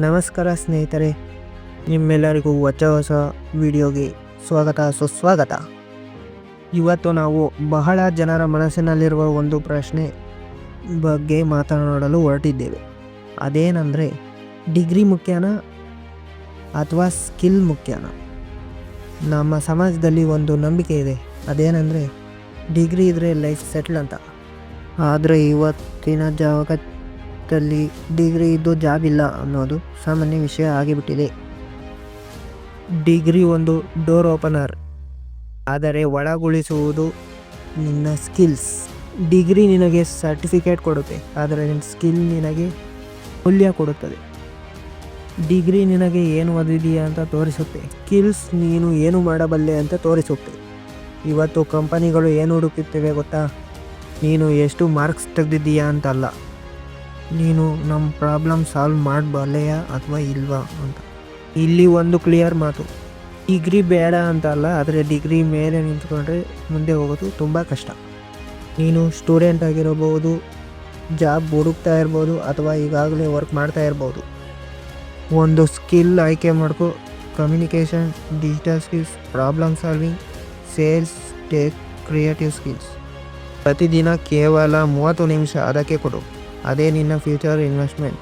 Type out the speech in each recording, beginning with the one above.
ನಮಸ್ಕಾರ ಸ್ನೇಹಿತರೆ, ನಿಮ್ಮೆಲ್ಲರಿಗೂ ಹೊಸ ವಿಡಿಯೋಗೆ ಸುಸ್ವಾಗತ. ಇವತ್ತು ನಾವು ಬಹಳ ಜನರ ಮನಸ್ಸಿನಲ್ಲಿರುವ ಒಂದು ಪ್ರಶ್ನೆ ಬಗ್ಗೆ ಮಾತನಾಡಲು ಹೊರಟಿದ್ದೇವೆ. ಅದೇನೆಂದರೆ, ಡಿಗ್ರಿ ಮುಖ್ಯನಾ ಅಥವಾ ಸ್ಕಿಲ್ ಮುಖ್ಯನಾ? ನಮ್ಮ ಸಮಾಜದಲ್ಲಿ ಒಂದು ನಂಬಿಕೆ ಇದೆ, ಅದೇನೆಂದರೆ ಡಿಗ್ರಿ ಇದ್ದರೆ ಲೈಫ್ ಸೆಟ್ಲ್ ಅಂತ. ಆದರೆ ಇವತ್ತಿನ ಜಗತ್ತಲ್ಲಿ ಡಿಗ್ರಿ ಇದ್ದು ಜಾಬ್ ಇಲ್ಲ ಅನ್ನೋದು ಸಾಮಾನ್ಯ ವಿಷಯ ಆಗಿಬಿಟ್ಟಿದೆ. ಡಿಗ್ರಿ ಒಂದು ಡೋರ್ ಓಪನರ್, ಆದರೆ ಒಳಗೊಳಿಸುವುದು ನಿನ್ನ ಸ್ಕಿಲ್ಸ್. ಡಿಗ್ರಿ ನಿನಗೆ ಸರ್ಟಿಫಿಕೇಟ್ ಕೊಡುತ್ತೆ, ಆದರೆ ನಿನ್ನ ಸ್ಕಿಲ್ ನಿನಗೆ ಮೌಲ್ಯ ಕೊಡುತ್ತದೆ. ಡಿಗ್ರಿ ನಿನಗೆ ಏನು ಓದಿದೆಯಾ ಅಂತ ತೋರಿಸುತ್ತೆ, ಸ್ಕಿಲ್ಸ್ ನೀನು ಏನು ಮಾಡಬಲ್ಲೆ ಅಂತ ತೋರಿಸುತ್ತೆ. ಇವತ್ತು ಕಂಪನಿಗಳು ಏನು ಹುಡುಕುತ್ತವೆ ಗೊತ್ತಾ? ನೀನು ಎಷ್ಟು ಮಾರ್ಕ್ಸ್ ತೆಗೆದಿದ್ದೀಯಾ ಅಂತಲ್ಲ, ನೀನು ನಮ್ಮ ಪ್ರಾಬ್ಲಮ್ ಸಾಲ್ವ್ ಮಾಡಬಲ್ಲೆಯಾ ಅಥವಾ ಇಲ್ವಾ ಅಂತ. ಇಲ್ಲಿ ಒಂದು ಕ್ಲಿಯರ್ ಮಾತು, ಡಿಗ್ರಿ ಬೇಡ ಅಂತ ಅಲ್ಲ, ಆದರೆ ಡಿಗ್ರಿ ಮೇಲೆ ನಿಂತ್ಕೊಂಡ್ರೆ ಮುಂದೆ ಹೋಗೋದು ತುಂಬ ಕಷ್ಟ. ನೀನು ಸ್ಟೂಡೆಂಟ್ ಆಗಿರಬಹುದು, ಜಾಬ್ ಹುಡುಕ್ತಾ ಇರ್ಬೋದು, ಅಥವಾ ಈಗಾಗಲೇ ವರ್ಕ್ ಮಾಡ್ತಾ ಇರ್ಬೋದು. ಒಂದು ಸ್ಕಿಲ್ ಆಯ್ಕೆ ಮಾಡ್ಕೊ. Communication, digital skills, problem solving, sales, tech, creative skills. ಪ್ರತಿದಿನ ಕೇವಲ 30 ನಿಮಿಷ ಅದಕ್ಕೆ ಕೊಡು, ಅದೇ ನಿನ್ನ ಫ್ಯೂಚರ್ ಇನ್ವೆಸ್ಟ್ಮೆಂಟ್.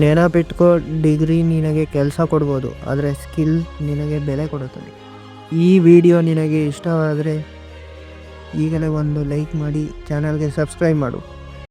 ನೆನಪಿಟ್ಕೋ, ಡಿಗ್ರಿ ನಿನಗೆ ಕೆಲಸ ಕೊಡ್ಬೋದು, ಆದರೆ ಸ್ಕಿಲ್ ನಿನಗೆ ಬೆಲೆ ಕೊಡುತ್ತದೆ. ಈ ವಿಡಿಯೋ ನಿನಗೆ ಇಷ್ಟವಾದರೆ ಈಗಲೇ ಒಂದು ಲೈಕ್ ಮಾಡಿ, ಚಾನಲ್ಗೆ ಸಬ್ಸ್ಕ್ರೈಬ್ ಮಾಡು.